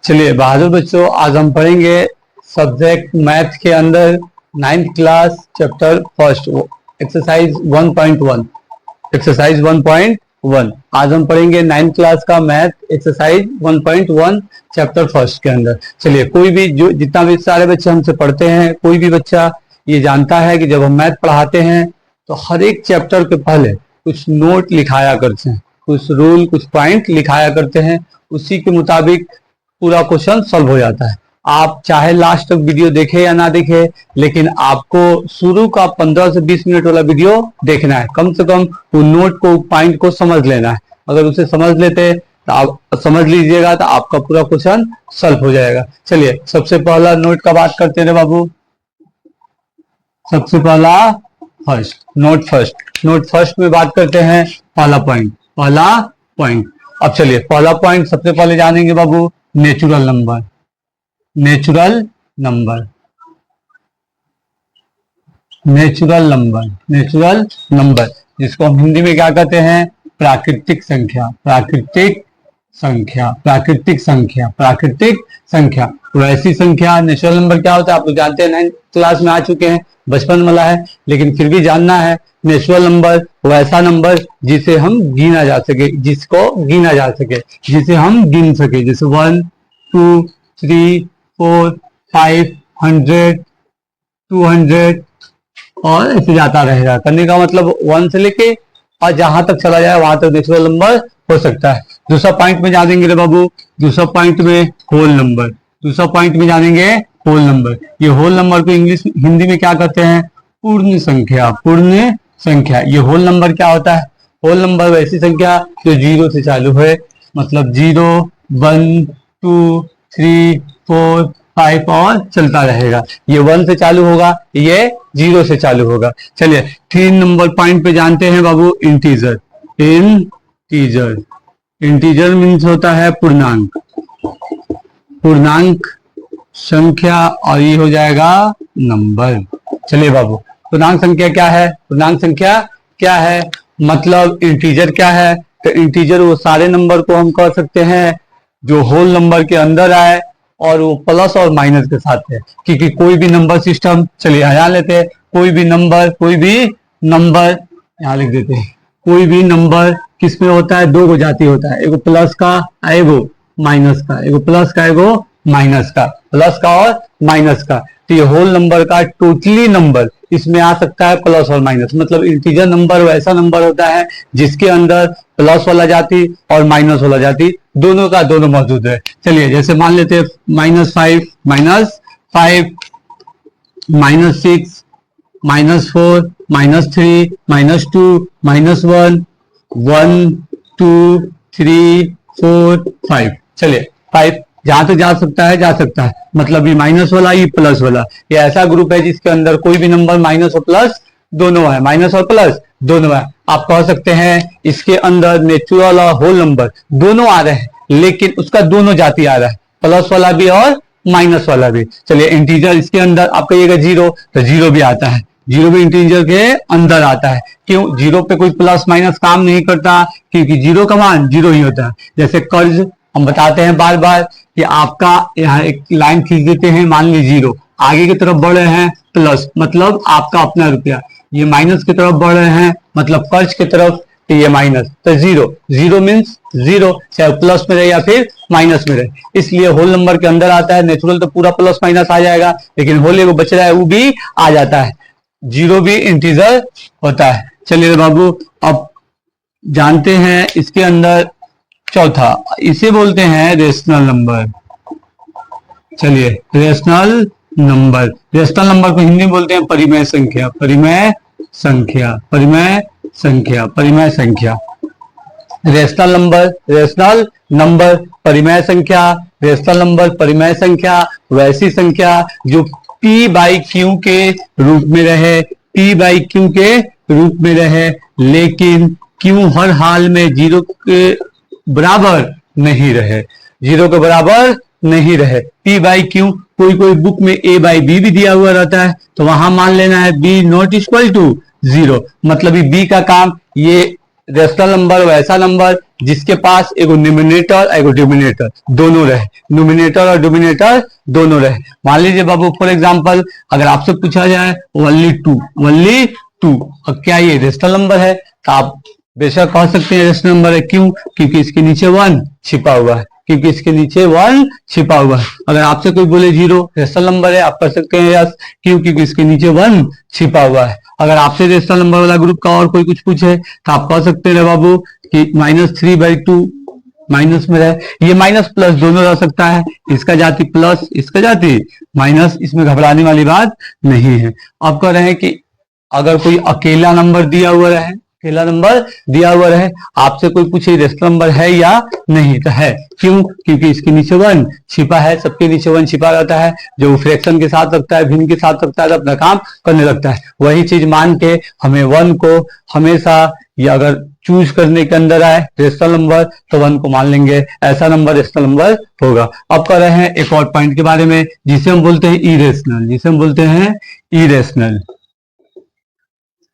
चलिए बहादुर बच्चों, आज हम पढ़ेंगे सब्जेक्ट मैथ के अंदर 9th class chapter first exercise 1.1। Exercise 1.1 आज हम पढ़ेंगे 9th क्लास का मैथ एक्सरसाइज 1.1 चैप्टर फर्स्ट के अंदर। चलिए, कोई भी जो जितना भी सारे बच्चे हमसे पढ़ते हैं, कोई भी बच्चा ये जानता है कि जब हम मैथ पढ़ाते हैं तो हर एक चैप्टर के पहले कुछ नोट लिखाया करते हैं, कुछ रूल, कुछ पॉइंट लिखाया करते हैं। उसी के मुताबिक पूरा क्वेश्चन सॉल्व हो जाता है। आप चाहे लास्ट तक वीडियो देखे या ना देखे, लेकिन आपको शुरू का 15 से 20 मिनट वाला वीडियो देखना है। कम से कम वो नोट को, पॉइंट को समझ लेना है। अगर उसे समझ लेते तो आप समझ लीजिएगा तो आपका पूरा क्वेश्चन सॉल्व हो जाएगा। चलिए, सबसे पहला नोट का बात करते हैं बाबू। सबसे पहला नोट फर्स्ट में बात करते हैं पहला पॉइंट। अब चलिए, पहला पॉइंट सबसे पहले जानेंगे बाबू, नेचुरल नंबर जिसको हम हिंदी में क्या कहते हैं, प्राकृतिक संख्या। वैसी संख्या नेचुरल नंबर क्या होता है आप लोग जानते हैं, 9th क्लास में आ चुके हैं, बचपन वाला है, लेकिन फिर भी जानना है। नेचुरल नंबर वैसा नंबर जिसे हम गिना जा सके, जिसे हम गिन सके, जैसे 1 2 3 4 5 100 200 और ऐसे जाता रहेगा। करने का मतलब 1 से लेके और जहां तक चला जाए वहां तक नेचुरल नंबर हो सकता है। दूसरा पॉइंट में जानेंगे रे बाबू, दूसरा पॉइंट में होल नंबर। ये होल नंबर को हिंदी में क्या कहते हैं, पूर्ण संख्या। ये होल नंबर क्या होता है, होल नंबर वैसी संख्या जो 0 से चालू है, मतलब 0 1 2 3 4 5 और चलता रहेगा। ये 1 से चालू होगा, ये 0 से चालू होगा। चलिए, 3 नंबर पॉइंट पे जानते हैं बाबू, इंटीजर मीन्स होता है पूर्णांक संख्या, और ये हो जाएगा नंबर। चलिए बाबू, पूर्णांक संख्या क्या है, मतलब इंटीजर क्या है, तो इंटीजर वो सारे नंबर को हम कह सकते हैं जो होल नंबर के अंदर आए और वो प्लस और माइनस के साथ है। क्योंकि कोई भी नंबर सिस्टम, चलिए यहाँ लेते हैं, कोई भी नंबर यहाँ लिख देते हैं। कोई भी नंबर किस में होता है, 2 को जाति होता है, एगो प्लस का एगो माइनस का, प्लस का और माइनस का। तो ये होल नंबर का टोटली नंबर इसमें आ सकता है प्लस और माइनस। मतलब इंटीजर नंबर वैसा नंबर होता है जिसके अंदर प्लस वाला जाति और माइनस वाला जाति दोनों का दोनों मौजूद है। चलिए, जैसे मान लेते हैं -5 -5 -6 -4 -3 -2 -1 1 2 3 4 5। चलिए, 5 जहां तक जा सकता है, मतलब ये माइनस वाला, ये प्लस वाला, ये ऐसा ग्रुप है जिसके अंदर कोई भी नंबर माइनस और प्लस दोनों है। आप कह सकते हैं इसके अंदर नेचुरल और होल नंबर दोनों आ रहे हैं, लेकिन उसका दोनों जाति आ रहा है, प्लस वाला भी और माइनस वाला भी। चलिए, इंटीजर इसके अंदर आप कहिएगा 0, तो 0 भी आता है, 0 भी इंटीजर के अंदर आता है। क्यों? 0 पे कोई प्लस माइनस काम नहीं करता, क्योंकि 0 का मान 0 ही होता है। जैसे कर्ज हम बताते हैं बार बार कि आपका यहाँ एक लाइन खींच देते हैं, मान लीजिए 0, आगे की तरफ बढ़ रहे हैं प्लस, मतलब आपका अपना रुपया, ये माइनस की तरफ बढ़ रहे हैं, मतलब कर्ज की तरफ, तो ये माइनस, तो 0 मीन्स 0, चाहे प्लस में रहे या फिर माइनस में रहे। इसलिए होल नंबर के अंदर आता है। नेचुरल तो पूरा प्लस माइनस आ जाएगा, लेकिन होल एगो बच रहा है वो भी आ जाता है। 0 भी इंटीजर होता है। चलिए बाबू, अब जानते हैं इसके अंदर चौथा, इसे बोलते हैं रेशनल नंबर। चलिए, रेशनल नंबर को हिंदी में बोलते हैं परिमेय संख्या। रेशनल नंबर परिमेय संख्या वैसी संख्या जो p/q के रूप में रहे, लेकिन q हर हाल में 0 के बराबर नहीं रहे। p/q, कोई बुक में a/b भी दिया हुआ रहता है, तो वहां मान लेना है b not equal to 0, मतलब b का काम ये रेशनल नंबर वैसा नंबर जिसके पास एगो न्यूमिनेटर एगो डिनोमिनेटर दोनों रहे, न्यूमिनेटर और डिनोमिनेटर दोनों रहे। मान लीजिए बाबू फॉर एग्जांपल अगर आपसे पूछा जाए ओनली टू, अब क्या ये रेशनल नंबर है तो आप बेशक कह सकते हैं रेशनल नंबर है। क्यों? क्योंकि इसके नीचे वन छिपा हुआ है, क्योंकि इसके नीचे वन छिपा हुआ है। अगर आपसे कोई बोले जीरो रेशनल नंबर है, आप कर सकते हैं यस। क्यों? क्योंकि इसके नीचे वन छिपा हुआ है। अगर आपसे रेशनल नंबर वाला ग्रुप का और कोई कुछ पूछे तो आप कह सकते हैं बाबू कि -3/2 माइनस में रहे, ये माइनस प्लस दोनों रह सकता है, इसका जाति प्लस इसका जाति माइनस, इसमें घबराने वाली बात नहीं है। अब कह रहे हैं कि अगर कोई अकेला नंबर दिया हुआ रहे, अकेला नंबर दिया हुआ रहे, आपसे कोई पूछे रेशनल नंबर है या नहीं तो है। क्यों? क्योंकि इसके नीचे वन छिपा है, सबके नीचे वन छिपा रहता है, जो फ्रैक्शन के साथ रखता है भिन्न के साथ रखता है तो अपना काम करने लगता है। वही चीज मान के हमें वन को हमेशा या अगर चूज करने के अंदर आए रेशनल नंबर तो वन को मान लेंगे, ऐसा नंबर रेशनल नंबर होगा। अब कर रहे हैं एक और पॉइंट के बारे में जिसे हम बोलते हैं इरेशनल, जिसे हम बोलते हैं इरेशनल।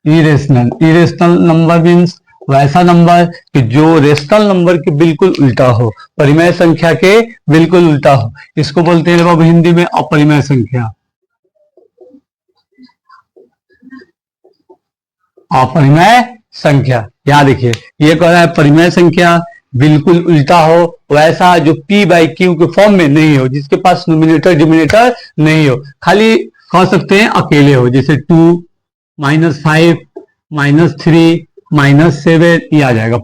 इरेशनल नंबर मीन्स वैसा नंबर कि जो रेशनल नंबर के बिल्कुल उल्टा हो, परिमेय संख्या के बिल्कुल उल्टा हो। इसको बोलते हैं बाबू हिंदी में अपरिमेय संख्या, अपरिमेय संख्या। यहां देखिए ये कह रहा है परिमेय संख्या बिल्कुल उल्टा हो, वैसा जो p/q के फॉर्म में नहीं हो, जिसके पास न्यूमिनेटर डिनोमिनेटर नहीं हो, खाली कह सकते हैं अकेले हो, जैसे 2, -5, -3, -7 ये आ जाएगा।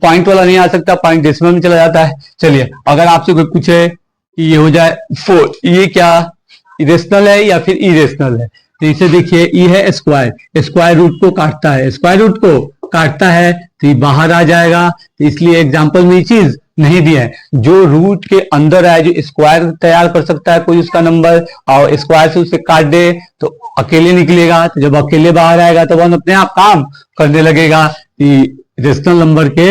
पॉइंट वाला नहीं आ सकता, पॉइंट डेसिमल में चला जाता है। चलिए अगर आपसे कोई पूछे कि ये हो जाए 4, ये क्या इरेशनल है या फिर इरेशनल है? तो इसे देखिए ई है स्क्वायर, स्क्वायर रूट को काटता है, स्क्वायर रूट को काटता है तो ये बाहर आ जाएगा, तो इसलिए एग्जाम्पल में ये चीज नहीं दिया है। जो रूट के अंदर है, जो स्क्वायर तैयार कर सकता है कोई उसका नंबर और स्क्वायर से उसे काट दे तो अकेले निकलेगा, तो जब अकेले बाहर आएगा तो वन अपने आप काम करने लगेगा। रेशनल नंबर के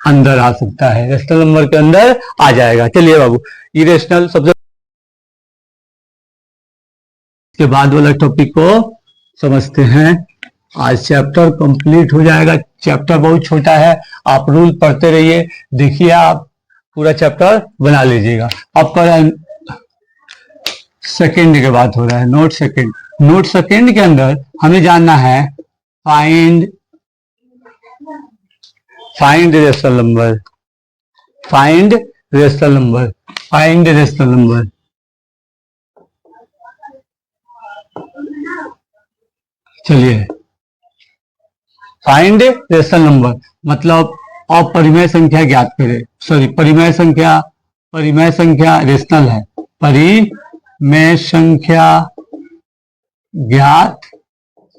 अंदर आ सकता है, रेशनल नंबर के अंदर आ जाएगा। चलिए बाबू इरेशनल सबसे के बाद वाला टॉपिक को समझते हैं। आज चैप्टर कंप्लीट हो जाएगा, चैप्टर बहुत छोटा है, आप रूल पढ़ते रहिए, देखिए आप पूरा चैप्टर बना लीजिएगा। अब कर सेकंड के बात हो रहा है, नोट सेकंड। नोट सेकंड के अंदर हमें जानना है find rational number, find rational number, find rational number. चलिए फाइंड रेशनल नंबर मतलब अपरिमेय संख्या ज्ञात करें, सॉरी परिमेय संख्या रेशनल है, परिमेय संख्या ज्ञात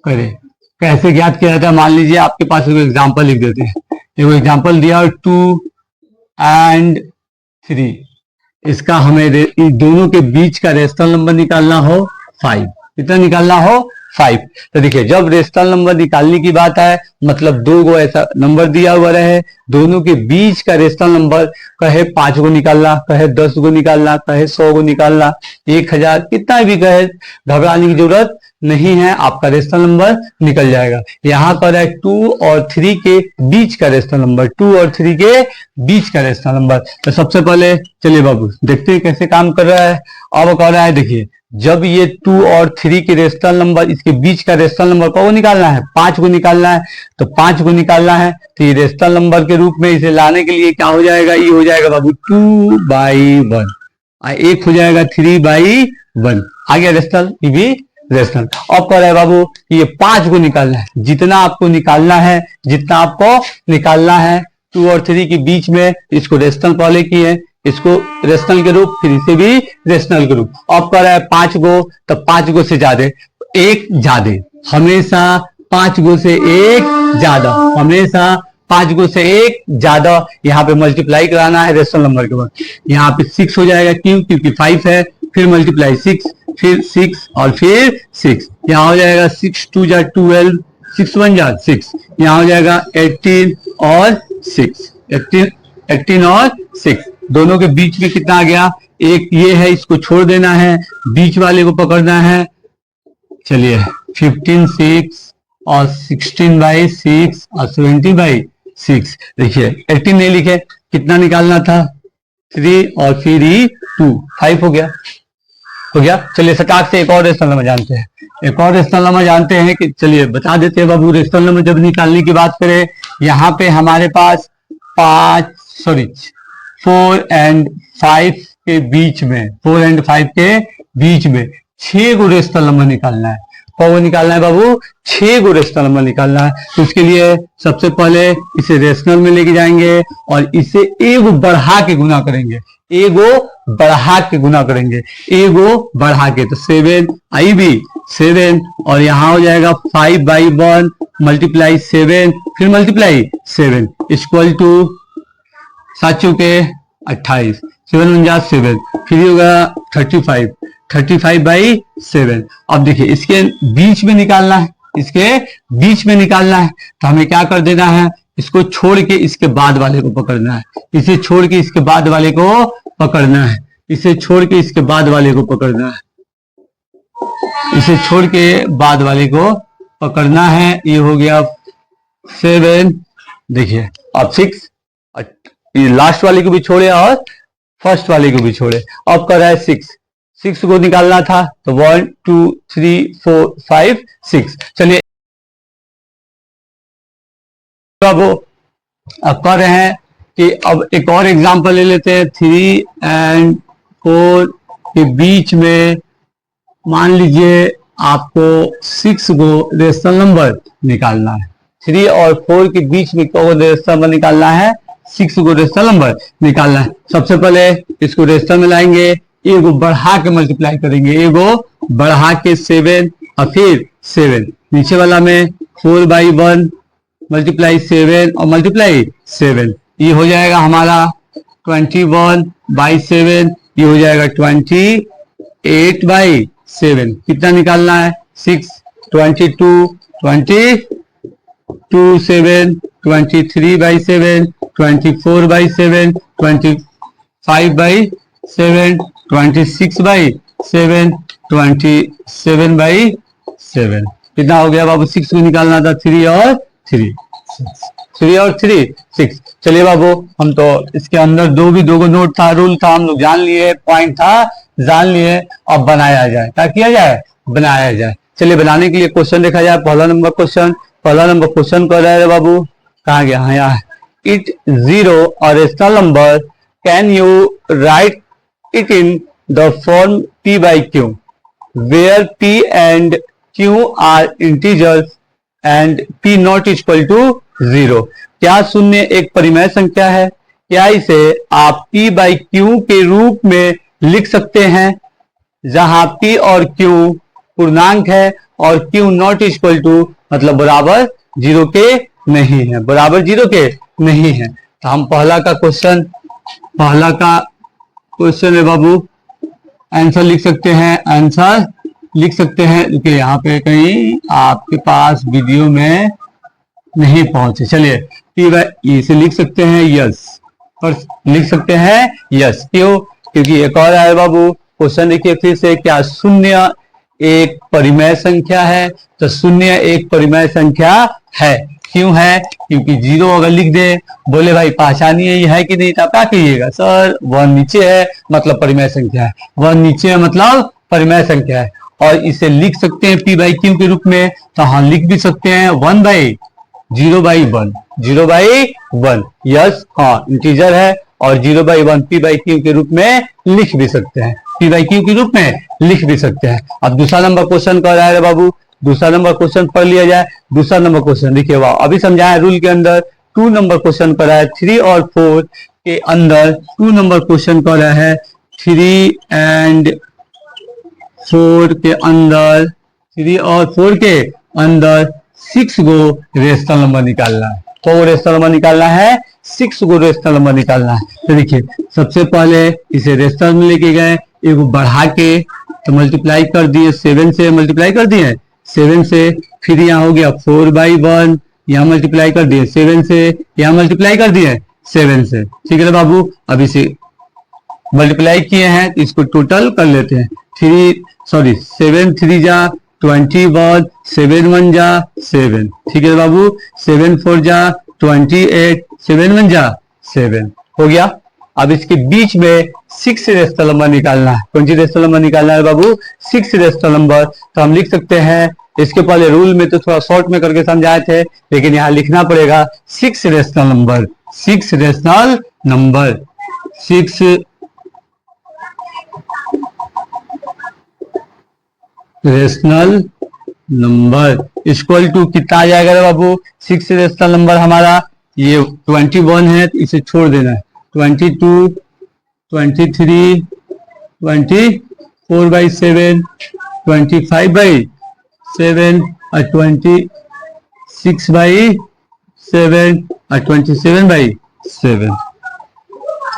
करें। कैसे ज्ञात किया जाता है? मान लीजिए आपके पास एक एग्जांपल लिख देते हैं, एक एग्जांपल दिया 2 और 3, इसका हमें दोनों के बीच का रेशनल नंबर निकालना हो 5, कितना निकालना हो 5। तो देखिए जब रेशनल नंबर निकालने की बात है मतलब दो गो ऐसा नंबर दिया हुआ रहे, दोनों के बीच का रेशनल नंबर कहे 5 को निकालना, कहे 10 को निकालना, कहे 100 को निकालना, 1000 कितना भी कहे, घबराने की जरूरत नहीं है, आपका रेशनल नंबर निकल जाएगा। यहाँ पर है 2 और 3 के बीच का रेशनल नंबर, 2 और 3 के बीच का रेशनल नंबर। तो सबसे पहले चलिए बाबू देखते हैं कैसे काम कर रहा है। अब कह रहा है देखिए जब ये 2 और 3 के रेशनल नंबर, इसके बीच का रेशनल नंबर को निकालना है, 5 को निकालना है, तो 5 को निकालना है तो ये रेशनल नंबर के रूप में इसे लाने के लिए क्या हो जाएगा? ये हो जाएगा बाबू 2/1, एक हो जाएगा 3/1, आ गया रेशनल, ये भी रेशनल। अब कह रहा है बाबू ये 5 को निकालना है, जितना आपको निकालना है, जितना आपको निकालना है 2 और 3 के बीच में, इसको रेशनल पहले की है, इसको रेशनल के रूप, फिर इसे भी रेशनल के रूप। अब कह रहा है 5 गो, तो 5 गो से ज्यादा, एक ज्यादा, हमेशा 5 गो से एक ज्यादा, हमेशा 5 गो से एक ज्यादा। यहाँ पे मल्टीप्लाई कराना है रेशनल नंबर के बाद, यहाँ पे 6 हो जाएगा। क्यों? क्योंकि 5 है, फिर मल्टीप्लाई 6, फिर 6 और फिर 6, यहाँ हो जाएगा 6 2 जा 12, 6 1 जा 6, यहाँ हो जाएगा 18 और 6, 18 और 6, दोनों के बीच में कितना आ गया? एक ये है, इसको छोड़ देना है, बीच वाले को पकड़ना है। चलिए 15 6 और 16/6 और 70/6, 6। देखिए 18 नहीं लिखे, कितना निकालना था 3 और फिर 2, 5 हो गया। चलिए सटाक से एक और रेशनल नंबर जानते हैं, एक और रेशनल नंबर जानते हैं कि चलिए बता देते हैं बाबू। रेशनल नंबर जब निकालने की बात करें, यहाँ पे हमारे पास 4 एंड 5 के बीच में, 4 एंड 5 के बीच में 6 गो रेशनल नंबर निकालना है। कौन निकालना है बाबू? 6 गो रेशनल नंबर निकालना है। तो उसके लिए सबसे पहले इसे रेशनल में लेके जाएंगे और इसे एगो बढ़ा के गुना करेंगे, एगो बढ़ा के गुना करेंगे, एगो बढ़ा के। तो 7 आई भी 7 और यहां हो जाएगा 5/1 मल्टीप्लाई 7 फिर मल्टीप्लाई 7 इक्वल टू 7 चौके 28, 7 × 7 फिर होगा 35/7। अब देखिए इसके बीच में निकालना है, इसके बीच में निकालना है। तो हमें क्या कर देना है, इसको छोड़ के इसके बाद वाले को पकड़ना है, इसे छोड़ के इसके बाद वाले को पकड़ना है, इसे छोड़ के इसके बाद वाले को पकड़ना है, इसे छोड़ के बाद वाले को पकड़ना है। ये हो गया 7। देखिए अब 6, ये लास्ट वाले को भी छोड़े और फर्स्ट वाले को भी छोड़े। अब कर रहा है 6 को निकालना था, तो 1 2 3 4 5 6। चलिए अब कर रहे हैं कि अब एक और एग्जांपल ले लेते हैं। 3 एंड 4 के बीच में मान लीजिए आपको 6 गो रेशनल नंबर निकालना है। 3 और 4 के बीच में कौन रेशनल नंबर निकालना है? 6 गो रेशनल नंबर निकालना है। सबसे पहले इसको रेशनल में लाएंगे, एगो बढ़ा के मल्टीप्लाई करेंगे, एगो बढ़ा के 7 और फिर 7, नीचे वाला में 4/1 मल्टीप्लाई 7 और मल्टीप्लाई 7, ये हो जाएगा हमारा 21/7, ये हो जाएगा 28/7। कितना निकालना है? 6 22 7 23/7 24/7 25/7 26/7 27/7। कितना हो गया बाबू? 6 को निकालना था, 3 और 3 6। चलिए बाबू हम तो इसके अंदर दो गो नोट था, रूल था, हम लोग जान लिए, पॉइंट था जान लिए। अब बनाया जाए, क्या किया जाए? बनाया जाए। चलिए बनाने के लिए क्वेश्चन देखा जाए। पहला नंबर क्वेश्चन कर रहे हैं बाबू, कहाँ गया? हाँ यहाँ। इट 0 और rational number, can you right it in the form p/q where p and q are integers and p not equal to 0। क्या शून्य एक परिमेय संख्या है? क्या इसे आप p/q के रूप में लिख सकते हैं, जहां p और q पूर्णांक है और q नॉट इक्वल टू मतलब बराबर 0 के नहीं है, बराबर 0 के नहीं है। तो हम पहला का क्वेश्चन है बाबू, आंसर लिख सकते हैं, देखिए यहाँ पे कहीं आपके पास वीडियो में नहीं पहुंचे। चलिए इसे लिख सकते हैं यस, और लिख सकते हैं यस। क्यों? क्योंकि एक और है बाबू क्वेश्चन, देखिए फिर से, क्या शून्य एक परिमेय संख्या है? तो शून्य एक परिमेय संख्या है। क्यों है? क्योंकि 0 अगर लिख दे, बोले भाई पहचानिए ये है कि नहीं, तो आप क्या कहिएगा? सर 1 नीचे है मतलब परिमेय संख्या है, 1 नीचे है मतलब परिमेय संख्या है। और इसे लिख सकते हैं p/q के रूप में, तो हाँ लिख भी सकते हैं 0/1 यस, हाँ इंटीजर है और 0/1 p/q के रूप में लिख भी सकते हैं, p/q के रूप में लिख भी सकते हैं। अब दूसरा नंबर क्वेश्चन कर रहा है बाबू, दूसरा नंबर क्वेश्चन पढ़ लिया जाए। दूसरा नंबर क्वेश्चन देखिए, वाह अभी समझाया रूल के अंदर। 2 नंबर क्वेश्चन कर रहा है, 3 और 4 के अंदर 2 नंबर क्वेश्चन कर रहा है। 3 एंड 4 के अंदर, 3 और 4 के अंदर 6 गो रेशनल नंबर निकालना है। तो रेशनल नंबर निकालना है, 6 गो रेशनल नंबर निकालना है। तो देखिए सबसे पहले इसे रेशनल में लेके गए, एक बढ़ा के तो मल्टीप्लाई कर दिए, 7 से मल्टीप्लाई कर दिए, 7 से, फिर यहाँ हो गया 4/1, यहाँ मल्टीप्लाई कर दिए 7 से, यहाँ मल्टीप्लाई कर दिए 7 से। ठीक है बाबू, अब इसे मल्टीप्लाई किए हैं तो इसको टोटल कर लेते हैं। 7 3 जा 21, 7 1 जा 7, ठीक है बाबू, 7 4 जा 28, 7 1 जा 7 हो गया। अब इसके बीच में 6 रेशनल नंबर निकालना है। कौन सी रेशनल नंबर निकालना है बाबू? 6 रेशनल नंबर। तो हम लिख सकते हैं, इसके पहले रूल में तो थोड़ा शॉर्ट में करके समझाए थे, लेकिन यहाँ लिखना पड़ेगा 6 rational number, 6 rational number, 6 rational number equal to कितना आ जाएगा बाबू? 6 रेशनल नंबर हमारा ये 21 है, तो इसे छोड़ देना है। 22, 23, 24/7, 25/7 और 26/7 और 27/7।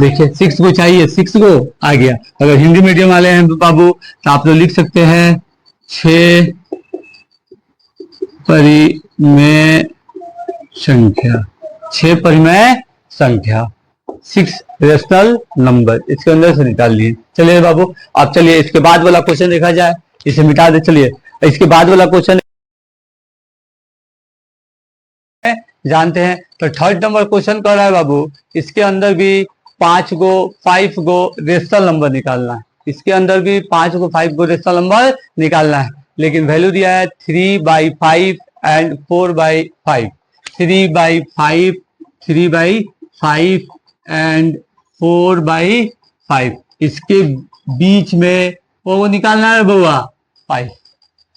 देखिए 6 को चाहिए, 6 को आ गया। अगर हिंदी मीडियम वाले हैं बाबू तो आप लोग लिख सकते हैं 6 परिमेय संख्या, 6 परिमेय संख्या, 6 रेशनल नंबर इसके अंदर से निकाल लिए। चलिए बाबू अब चलिए इसके बाद वाला क्वेश्चन देखा जाए, इसे मिटा दे। चलिए इसके बाद वाला क्वेश्चन जानते हैं। तो थर्ड नंबर क्वेश्चन कर रहा है बाबू, इसके अंदर भी 5 गो रेशनल नंबर निकालना है। इसके अंदर भी 5 गो रेशनल नंबर निकालना है, लेकिन वैल्यू दिया है 3/5 एंड 4/5, 3/5, 3/5 एंड 4/5। इसके बीच में वो निकालना है बउआ 5।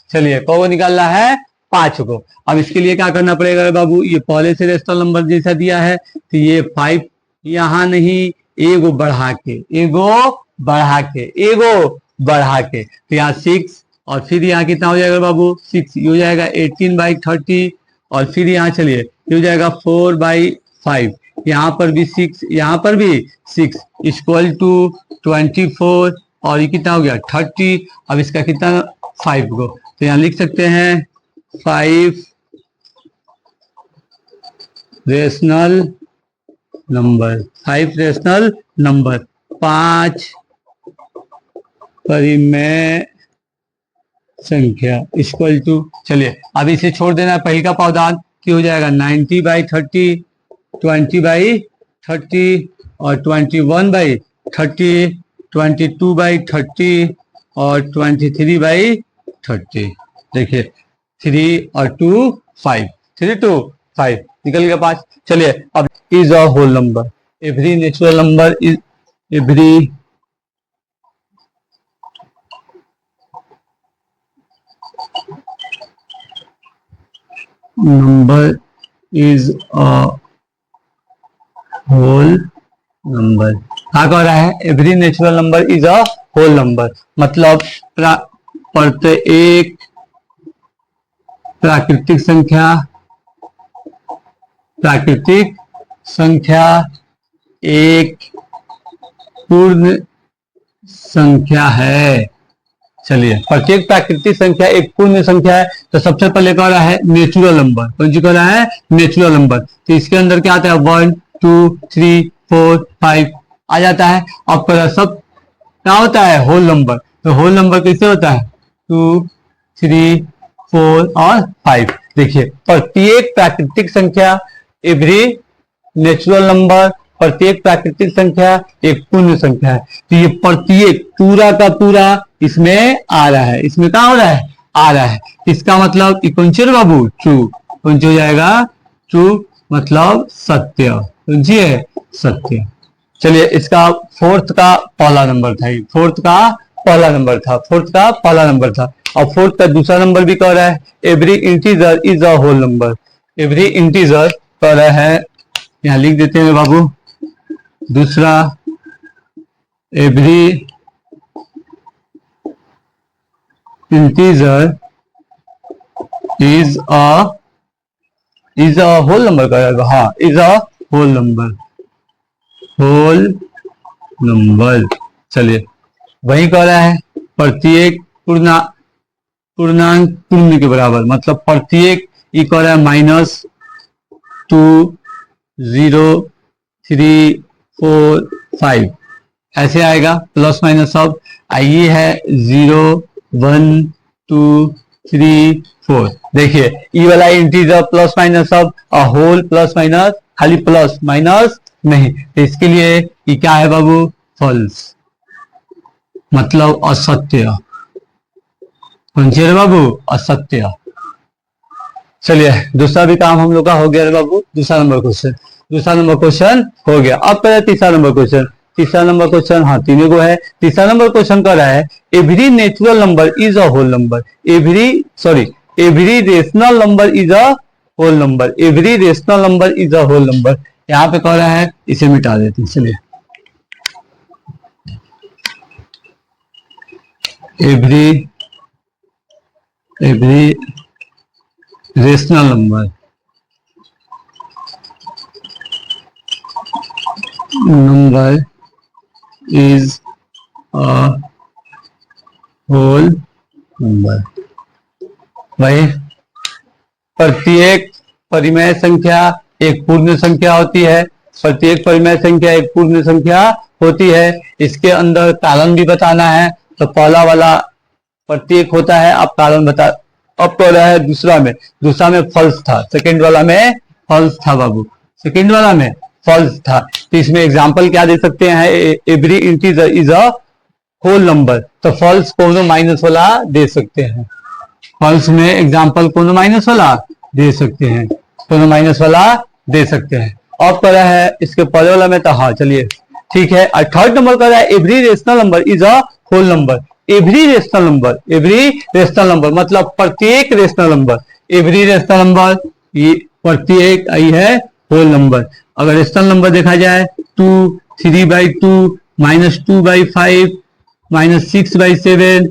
चलिए को निकालना है 5 को। अब इसके लिए क्या करना पड़ेगा बाबू? ये पहले से रेशनल नंबर जैसा दिया है, तो ये 5 यहाँ नहीं, एगो बढ़ा के तो यहाँ 6 और फिर यहाँ कितना हो जाएगा बाबू? 6 ये हो जाएगा 18/30 और फिर यहाँ चलिए ये हो जाएगा 4/5, यहाँ पर भी 6, यहाँ पर भी 6 इक्वल टू 24 और ये कितना हो गया 30। अब इसका कितना 5 गो, तो यहाँ लिख सकते हैं 5 रेशनल नंबर, 5 रेशनल नंबर, 5 परिमेय संख्या इक्वल टू। चलिए अब इसे छोड़ देना है, पहले का पावदान की हो जाएगा 90/30, 20/30 और 21/30, 22/30 और 23/30। देखिए 3 और 2 5, 3 2 5 निकल गया 5। चलिए अब is a whole number, every natural number is every number is a whole number. क्या कह रहा है? Every natural number is a whole number, मतलब प्रत्येक प्राकृतिक संख्या एक पूर्ण संख्या है। चलिए प्रत्येक प्राकृतिक संख्या एक पूर्ण संख्या है, तो सबसे पहले कह रहा है नेचुरल नंबर। कौन सी कह रहा है? Natural number. तो इसके अंदर क्या आता है? 1 2 3 4 5 आ जाता है। अब कह रहा सब क्या होता है? Whole number. तो होल नंबर कैसे होता है? 2 3 4 और 5। देखिए प्रत्येक प्राकृतिक संख्या, एवरी नेचुरल नंबर, प्रत्येक प्राकृतिक संख्या एक पूर्ण संख्या है। तो ये प्रत्येक पूरा का पूरा इसमें आ रहा है, इसमें क्या हो रहा है? आ रहा है। इसका मतलब कौन सी बाबू? ट्रू। कौन सी हो जाएगा? ट्रू मतलब सत्य। कौन सी है? सत्य। चलिए इसका फोर्थ का पहला नंबर था, फोर्थ का पहला नंबर था, फोर्थ का पहला नंबर था। और फोर्थ का दूसरा नंबर भी कह रहा है every integer is a whole number. Every integer कह रहा है, यहाँ लिख देते हैं बाबू दूसरा, every integer is a whole number कह रहा है। हाँ is a whole number, whole number. चलिए वही कह रहा है प्रत्येक पूर्णांक पूर्ण के बराबर, मतलब प्रत्येक ये कह रहा है -2 0 3 4 5 ऐसे आएगा, प्लस माइनस सब। ये है 0 1 2 3 4। देखिए ई वाला इंटीजर प्लस माइनस सब होल प्लस माइनस, खाली प्लस माइनस नहीं, तो इसके लिए ये क्या है बाबू, फॉल्स, मतलब असत्य। कौन सी है बाबू, असत्य। चलिए दूसरा भी काम हम लोग का हो गया बाबू, दूसरा नंबर क्वेश्चन, दूसरा नंबर क्वेश्चन हो गया। अब पहले तीसरा नंबर क्वेश्चन, तीसरा नंबर क्वेश्चन हाँ तीनों को है। तीसरा नंबर क्वेश्चन कर रहा है every natural number is a whole number, every rational number is a whole number, every rational number is a whole number. यहाँ पे कह रहा है, इसे मिटा देते हैं। चलिए every rational number is a whole number. भाई प्रत्येक परिमेय संख्या एक पूर्ण संख्या होती है, प्रत्येक परिमेय संख्या एक पूर्ण संख्या होती है। इसके अंदर कारण भी बताना है, तो पहला वाला प्रत्येक होता है, आप कारण बता। अब तो रहा है दूसरा में फॉल्स था, सेकंड वाला में फॉल्स था बाबू, सेकंड वाला में फॉल्स था। तो इसमें एग्जांपल क्या दे सकते हैं, every integer is a whole number, तो फॉल्स कोनो माइनस वाला दे सकते हैं। फॉल्स में एग्जांपल कोनो माइनस वाला दे सकते हैं, कोनो माइनस वाला दे सकते हैं। अब कर रहा है इसके पहले वाला में, तो हाँ चलिए ठीक है। और थर्ड नंबर कर रहा है every rational number is a whole number, every rational number मतलब प्रत्येक rational number, every rational number ये प्रत्येक आई है होल नंबर। अगर रेशनल नंबर देखा जाए 2, 3/2, -2/5, -6/7,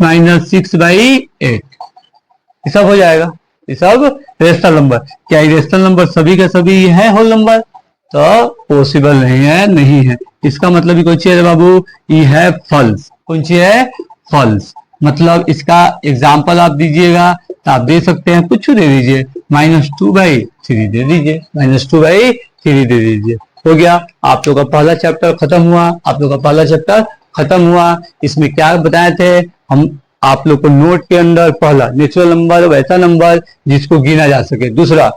-6/8, ये सब हो जाएगा, ये सब रेशनल नंबर। क्या ये रेशनल नंबर सभी का सभी है होल नंबर, तो पॉसिबल नहीं है, नहीं है। इसका मतलब कौन सी है बाबू, ये है फॉल्स। कौन सी है, फॉल्स। मतलब इसका एग्जाम्पल आप दीजिएगा तो आप दे सकते हैं, कुछ दे दीजिए, -2/3 दे दीजिए, -2/3 दे दीजिए, हो गया। आप लोग का पहला चैप्टर खत्म हुआ, आप लोग का पहला चैप्टर खत्म हुआ। इसमें क्या बताए थे हम आप लोग को, नोट के अंदर पहला नेचुरल नंबर वैसा नंबर जिसको गिना जा सके, दूसरा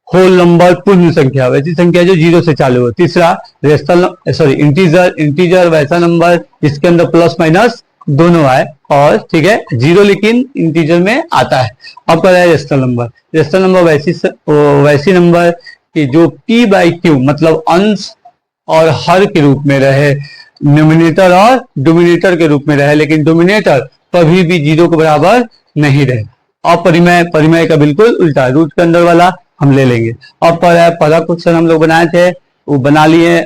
होल नंबर पूर्ण संख्या वैसी संख्या जो 0 से चालू हो, तीसरा इंटीजर वैसा नंबर जिसके अंदर प्लस माइनस दोनों आए, और ठीक है 0 लेकिन इंटीजर में आता है। अब कर रहा है रेशनल नंबर वैसी नंबर कि जो p/q मतलब अंश और हर के रूप में रहे, न्यूमिनेटर और डोमिनेटर के रूप में रहे, लेकिन डोमिनेटर कभी भी 0 के बराबर नहीं रहे। अब परिमेय का बिल्कुल उल्टा, रूट के अंदर वाला हम ले लेंगे। अब पहला क्वेश्चन हम लोग बनाए थे वो बना लिए।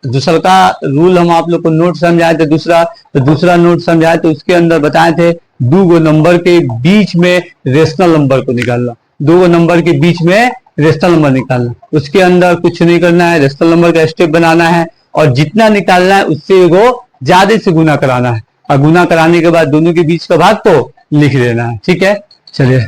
दूसरा का रूल हम आप लोग को नोट समझाए थे, दूसरा नोट समझाए तो उसके अंदर बताए थे दो गो नंबर के बीच में रेशनल नंबर को निकालना, दो गो नंबर के बीच में रेशनल नंबर निकालना। उसके अंदर कुछ नहीं करना है, रेशनल नंबर का स्टेप बनाना है और जितना निकालना है उससे वो ज्यादा से गुना कराना है, और गुना कराने के बाद दोनों के बीच का भाग को लिख देना है। ठीक है, चलिए